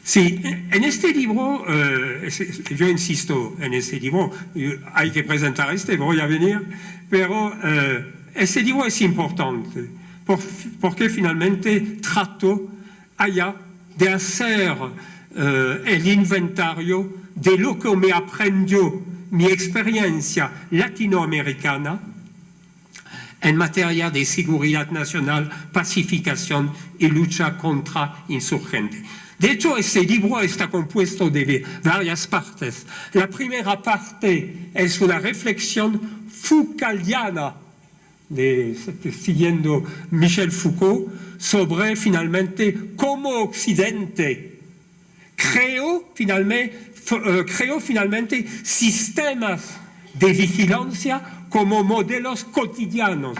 Speaker 4: Sí, en este libro, yo insisto en este libro, hay que presentar voy a venir, pero este libro es importante porque finalmente trato allá de hacer el inventario de lo que me aprendió mi experiencia latinoamericana en materia de seguridad nacional, pacificación y lucha contra insurgentes. De hecho, este libro está compuesto de varias partes. La primera parte es una reflexión Foucaultiana, siguiendo Michel Foucault, sobre finalmente cómo Occidente creó finalmente sistemas de vigilancia como modelos cotidianos.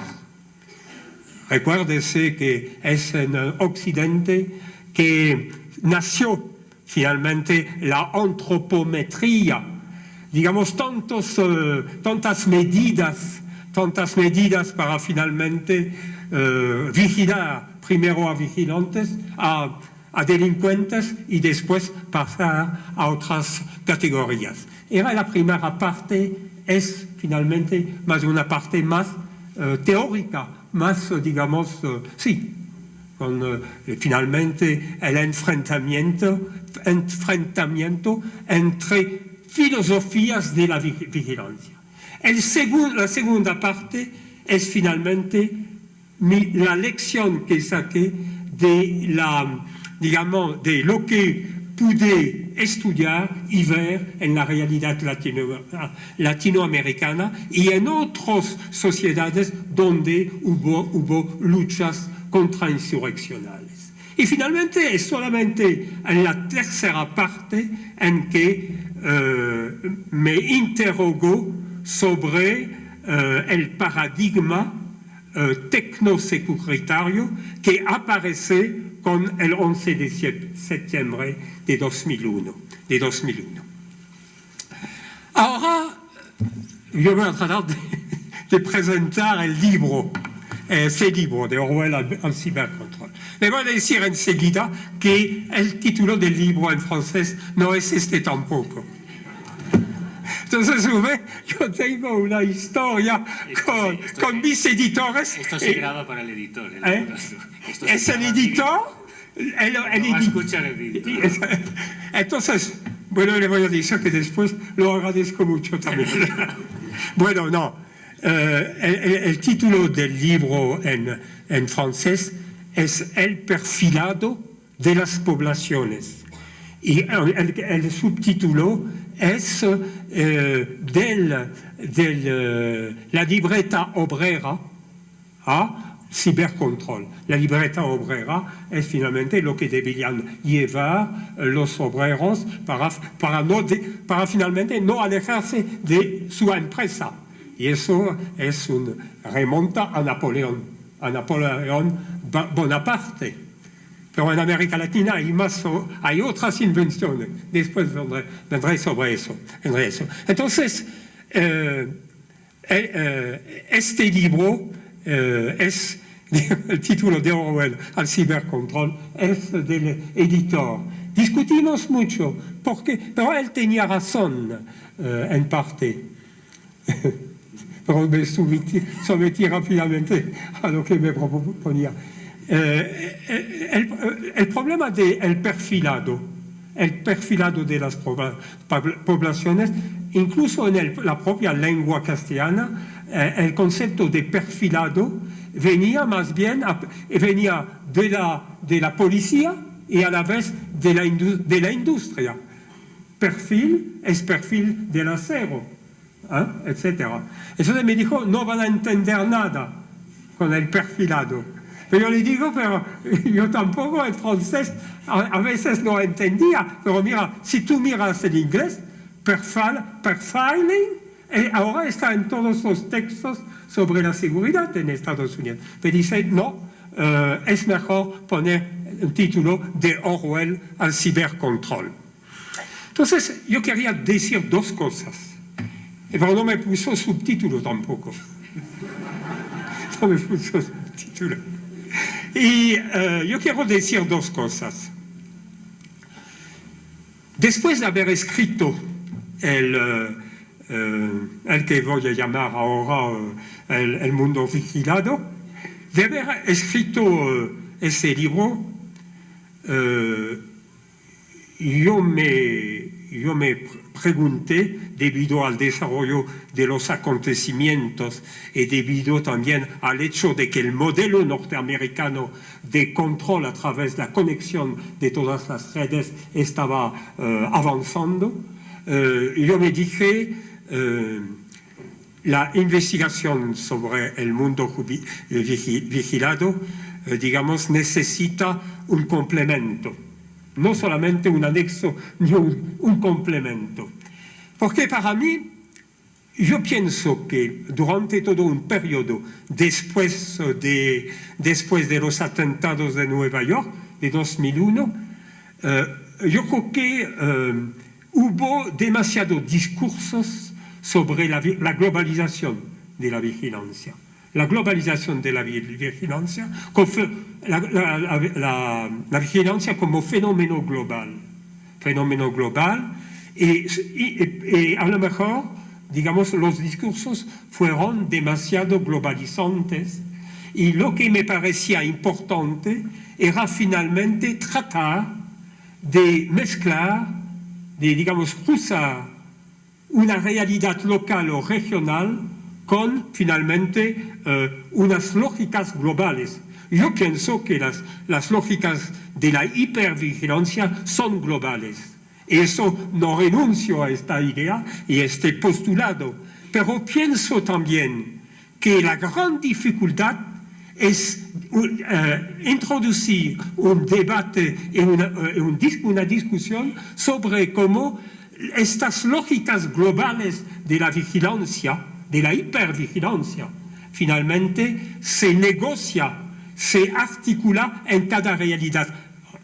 Speaker 4: Recuérdese que es en Occidente que nació finalmente la antropometría, digamos, tantas medidas para finalmente vigilar primero a vigilantes, a delincuentes y después pasar a otras categorías. era la primera parte, es finalmente más una parte más teórica, más, digamos, sí, con finalmente el enfrentamiento entre filosofías de la vigilancia. La segunda parte es finalmente la lección que saqué de lo que pude estudiar y ver en la realidad latinoamericana y en otras sociedades donde hubo luchas contrainsurreccionales. Y finalmente es solamente en la tercera parte en que me interrogó sobre el paradigma tecnosecuritario que aparece con el 11 de septiembre de 2001. Ahora yo voy a tratar de presentar el libro, ese libro de Orwell al cibercontrol. Le voy a decir enseguida que el título del libro en francés no es este tampoco. Entonces, yo tengo una historia con mis editores.
Speaker 2: Esto se graba para el editor.
Speaker 4: ¿Es el editor?
Speaker 2: Va a escuchar el editor.
Speaker 4: Entonces, bueno, le voy a decir que después lo agradezco mucho también. Bueno, no. El título del libro en francés es El perfilado de las poblaciones. Y el subtítulo es la libreta obrera a cibercontrol. La libreta obrera es finalmente lo que deberían llevar los obreros para finalmente no alejarse de su empresa. Y eso es remonta a Napoleón Bonaparte. Pero en América Latina hay otras invenciones. Después vendré sobre eso. Entonces, este libro es el título de Orwell al cibercontrol, es del editor. Discutimos mucho, pero él tenía razón en parte. Pero me sometí rápidamente a lo que me proponía. El problema del perfilado de las poblaciones, incluso en la propia lengua castellana, el concepto de perfilado venía más bien de la policía y a la vez de la industria. Perfil es perfil del acero, etc. Entonces me dijo, no van a entender nada con el perfilado. Pero yo le digo, pero yo tampoco en francés a veces no entendía. Pero mira, si tú miras el inglés, perfiling, ahora está en todos los textos sobre la seguridad en Estados Unidos. Me dice, no, es mejor poner el título de Orwell al cibercontrol. Entonces, yo quería decir dos cosas. Pero no me puso subtítulo tampoco. No me puso subtítulo. Y yo quiero decir dos cosas. Después de haber escrito el que voy a llamar ahora el mundo vigilado, de haber escrito ese libro, yo me pregunté, debido al desarrollo de los acontecimientos y debido también al hecho de que el modelo norteamericano de control a través de la conexión de todas las redes estaba avanzando, yo me dije, la investigación sobre el mundo vigilado, digamos, necesita un complemento. No solamente un anexo, ni un complemento. Porque para mí, yo pienso que durante todo un periodo después de los atentados de Nueva York, de 2001, yo creo que hubo demasiados discursos sobre la globalización de la vigilancia. La globalización de la vigilancia, la vigilancia como fenómeno global Y a lo mejor, digamos, los discursos fueron demasiado globalizantes y lo que me parecía importante era finalmente tratar de mezclar, de, digamos, cruzar una realidad local o regional con finalmente unas lógicas globales. Yo pienso que las lógicas de la hipervigilancia son globales. Eso no renuncio a esta idea y a este postulado, pero pienso también que la gran dificultad es introducir un debate y una discusión sobre cómo estas lógicas globales de la vigilancia, de la hipervigilancia, finalmente se negocia, se articula en cada realidad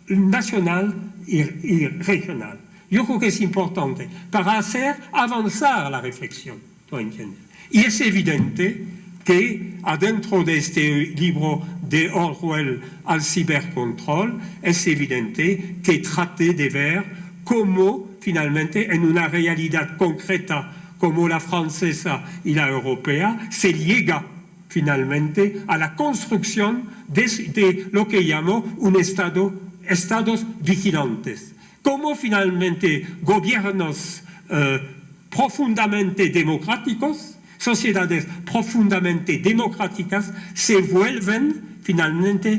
Speaker 4: nacional y regional. Yo creo que es importante para hacer avanzar la reflexión, ¿no entiendes? Y es evidente que adentro de este libro de Orwell al cibercontrol, es evidente que trate de ver cómo finalmente en una realidad concreta como la francesa y la europea se llega finalmente a la construcción de lo que llamo un estados vigilantes. Cómo finalmente gobiernos profundamente democráticos, sociedades profundamente democráticas se vuelven finalmente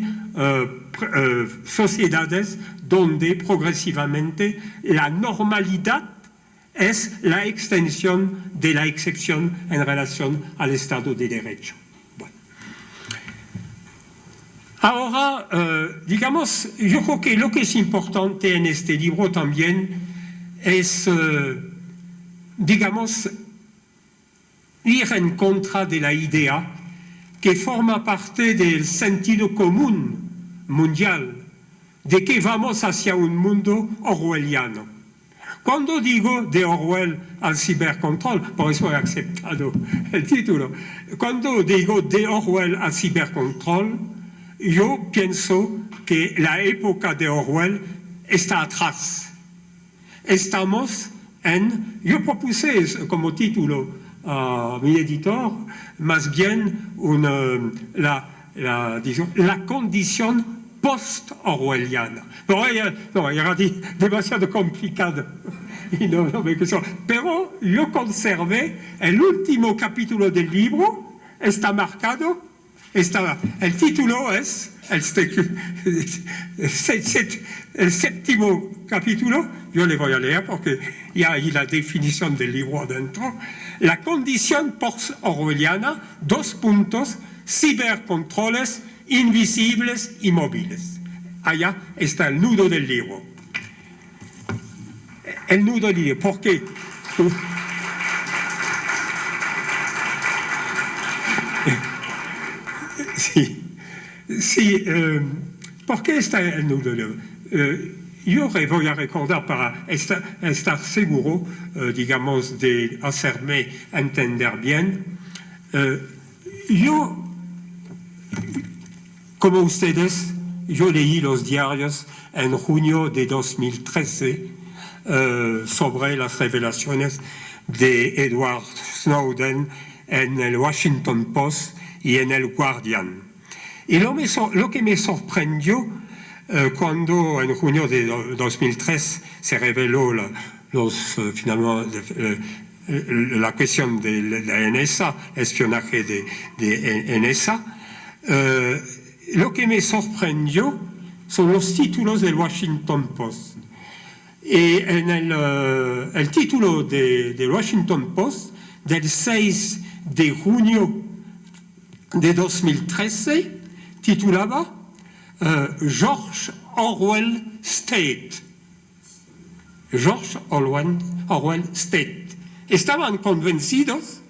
Speaker 4: sociedades donde progresivamente la normalidad es la extensión de la excepción en relación al Estado de Derecho. Bueno. Ahora, digamos, yo creo que lo que es importante en este libro también es, digamos, ir en contra de la idea que forma parte del sentido común mundial de que vamos hacia un mundo orwelliano. Cuando digo de Orwell al cibercontrol, por eso he aceptado el título, cuando digo de Orwell al cibercontrol, yo pienso que la época de Orwell está atrás. Estamos en, yo propuse como título a mi editor, más bien la condición post-orwelliana. No, era demasiado complicado. Pero yo conservé el último capítulo del libro, está marcado, el título es el séptimo capítulo, yo le voy a leer porque y hay la definición del libro adentro. La condición post-orwelliana, : cibercontroles invisibles y móviles. Allá está el nudo del libro. El nudo del libro, ¿por qué? Sí, ¿por qué está el nudo del libro? Yo voy a recordar para estar seguro, digamos, de hacerme entender bien. Yo, como ustedes, yo leí los diarios en junio de 2013 sobre las revelaciones de Edward Snowden en el Washington Post y en el Guardian. Y lo que me sorprendió cuando en junio de 2003 se reveló finalmente la cuestión de la NSA, espionaje de NSA, lo que me sorprendió son los títulos del Washington Post. Y en el título del Washington Post del 6 de junio de 2013 titulaba George Orwell State. George Orwell State. Estaban convencidos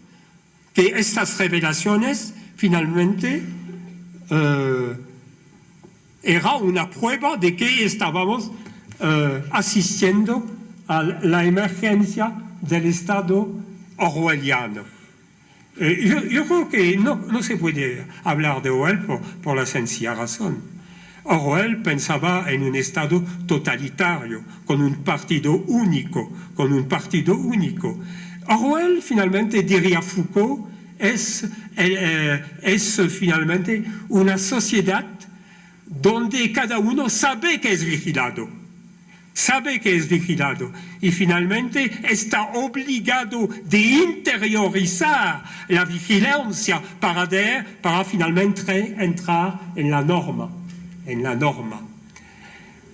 Speaker 4: que estas revelaciones finalmente era una prueba de que estábamos asistiendo a la emergencia del Estado orwelliano. Yo creo que no se puede hablar de Orwell por la sencilla razón. Orwell pensaba en un Estado totalitario, con un partido único. Orwell, finalmente, diría Foucault, es finalmente una sociedad donde cada uno sabe que es vigilado. Y finalmente está obligado de interiorizar la vigilancia para finalmente entrar en la norma.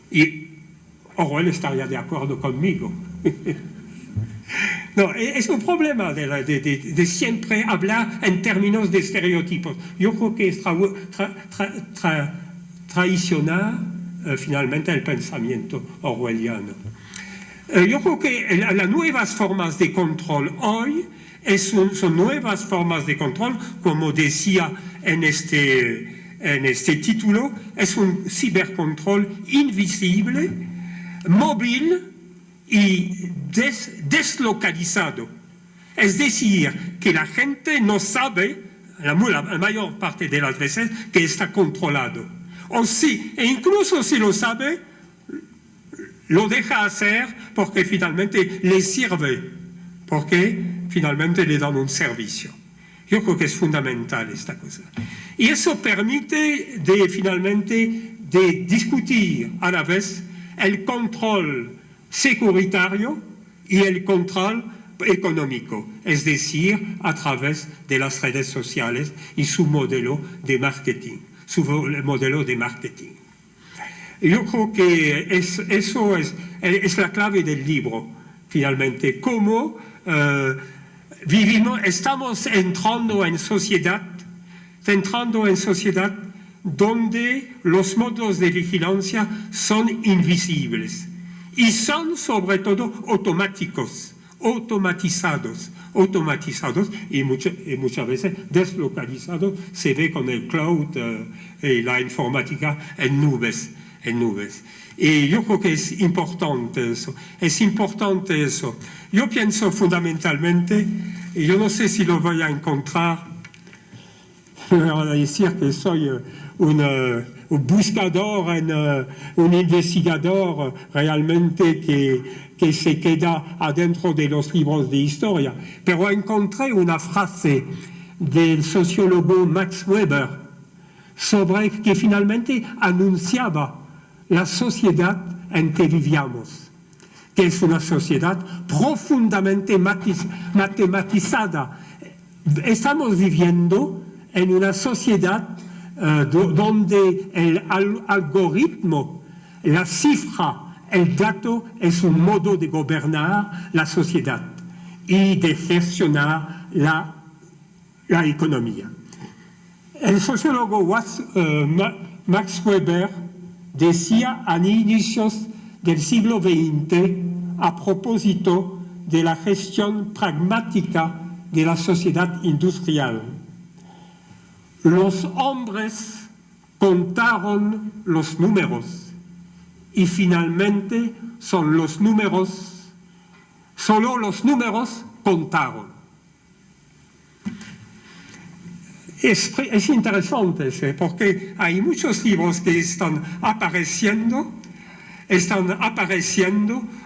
Speaker 4: Y Orwell estaría de acuerdo conmigo. No, es un problema de siempre hablar en términos de estereotipos. Yo creo que es traicionar finalmente el pensamiento orwelliano. Yo creo que las nuevas formas de control hoy son nuevas formas de control, como decía en este título, es un cibercontrol invisible, móvil y deslocalizado. Es decir, que la gente no sabe, la mayor parte de las veces, que está controlado. E incluso si lo sabe, lo deja hacer porque finalmente le sirve, porque finalmente le dan un servicio. Yo creo que es fundamental esta cosa. Y eso permite finalmente de discutir a la vez el control securitario y el control económico, es decir, a través de las redes sociales y su modelo de marketing. Yo creo que eso es la clave del libro, finalmente, cómo estamos entrando en sociedad donde los modos de vigilancia son invisibles y son sobre todo automatizados y muchas veces deslocalizados. Se ve con el cloud y la informática en nubes. Y yo creo que es importante eso. Yo pienso fundamentalmente, y yo no sé si lo voy a encontrar, me van a decir que soy un buscador, un investigador realmente que se queda adentro de los libros de historia, pero encontré una frase del sociólogo Max Weber que finalmente anunciaba la sociedad en que vivíamos, que es una sociedad profundamente matematizada. Estamos viviendo en una sociedad donde el algoritmo, la cifra, el dato es un modo de gobernar la sociedad y de gestionar la economía. El sociólogo Max Weber decía a inicios del siglo XX, a propósito de la gestión pragmática de la sociedad industrial: los hombres contaron los números y finalmente solo los números contaron. Es interesante porque hay muchos libros que están apareciendo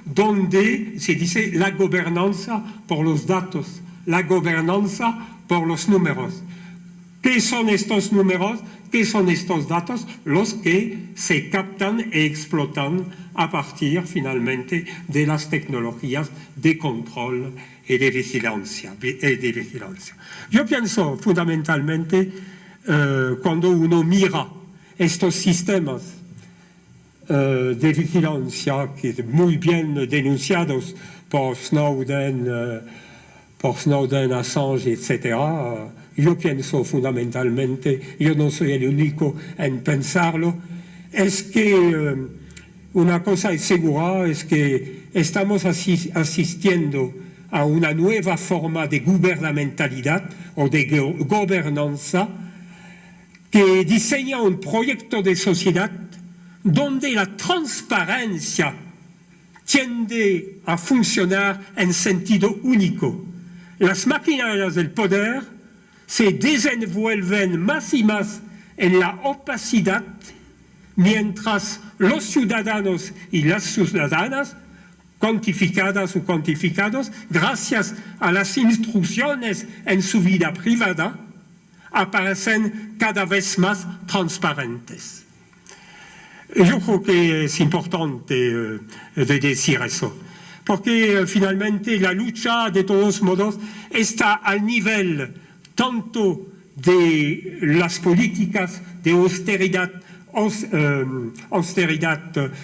Speaker 4: donde se dice la gobernanza por los datos, la gobernanza por los números. ¿Qué son estos números? ¿Qué son estos datos? Los que se captan e explotan a partir finalmente de las tecnologías de control y de vigilancia. Yo pienso fundamentalmente cuando uno mira estos sistemas de vigilancia que muy bien denunciados por Snowden, Assange, etc. Yo pienso fundamentalmente, yo no soy el único en pensarlo, es que una cosa es segura, es que estamos asistiendo a una nueva forma de gubernamentalidad o de gobernanza que diseña un proyecto de sociedad donde la transparencia tiende a funcionar en sentido único. Las maquinarias del poder se desenvuelven más y más en la opacidad, mientras los ciudadanos y las ciudadanas, cuantificadas o cuantificados, gracias a las instrucciones en su vida privada, aparecen cada vez más transparentes. Yo creo que es importante de decir eso, porque finalmente la lucha, de todos modos, está al nivel tanto de las políticas de austeridad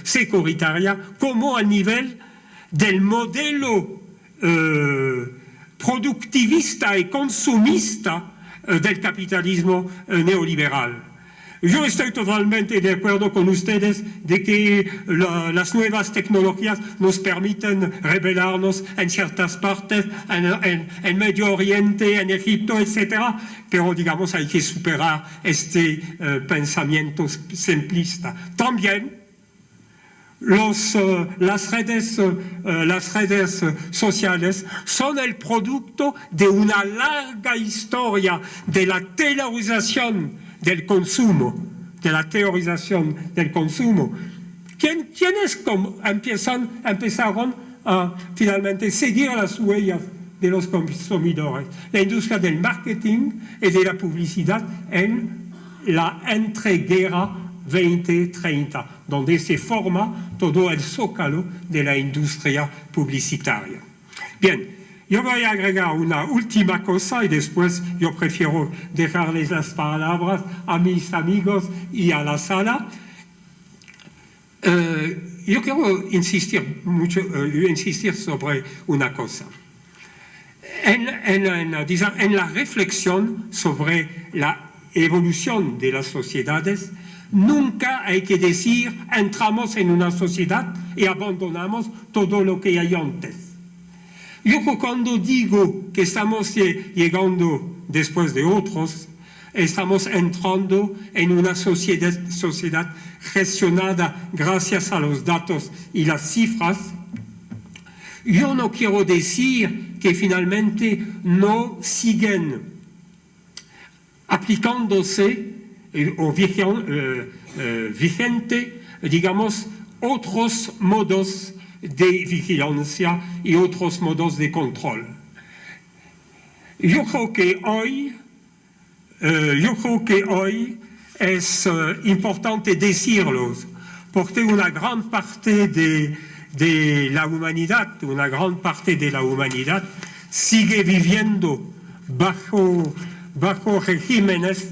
Speaker 4: securitaria como al nivel del modelo productivista y consumista del capitalismo neoliberal. Yo estoy totalmente de acuerdo con ustedes de que las nuevas tecnologías nos permiten rebelarnos en ciertas partes, en Medio Oriente, en Egipto, etc. Pero, digamos, hay que superar este pensamiento simplista. También las redes sociales son el producto de una larga historia de la teorización del consumo, ¿Quiénes empezaron a finalmente seguir las huellas de los consumidores? La industria del marketing y de la publicidad en la entreguerra 2030, donde se forma todo el zócalo de la industria publicitaria. Bien, yo voy a agregar una última cosa y después yo prefiero dejarles las palabras a mis amigos y a la sala. Yo quiero insistir sobre una cosa. En la reflexión sobre la evolución de las sociedades, nunca hay que decir entramos en una sociedad y abandonamos todo lo que hay antes. Yo cuando digo que estamos llegando después de otros, estamos entrando en una sociedad gestionada gracias a los datos y las cifras, yo no quiero decir que finalmente no siguen aplicándose o vigente, digamos, otros modos de vigilancia y otros modos de control. Yo creo que hoy es importante decirlo, porque una gran parte de la humanidad sigue viviendo bajo regímenes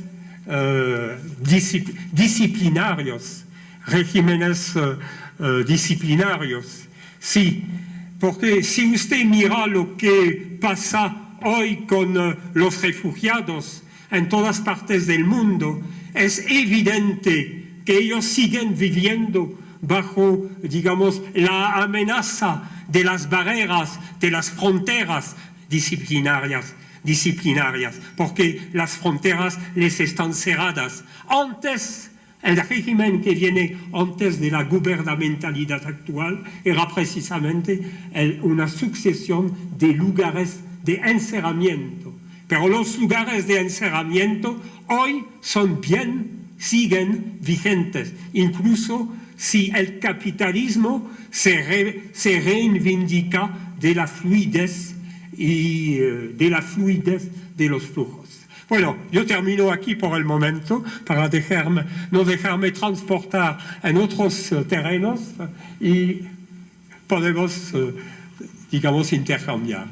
Speaker 4: disciplinarios, Sí, porque si usted mira lo que pasa hoy con los refugiados en todas partes del mundo, es evidente que ellos siguen viviendo bajo, digamos, la amenaza de las barreras, de las fronteras disciplinarias, porque las fronteras les están cerradas. Antes, el régimen que viene antes de la gubernamentalidad actual era precisamente una sucesión de lugares de encerramiento. Pero los lugares de encerramiento hoy siguen vigentes, incluso si el capitalismo se reivindica de la fluidez de los flujos. Bueno, yo termino aquí por el momento para no dejarme transportar en otros terrenos y podemos, digamos, intercambiar.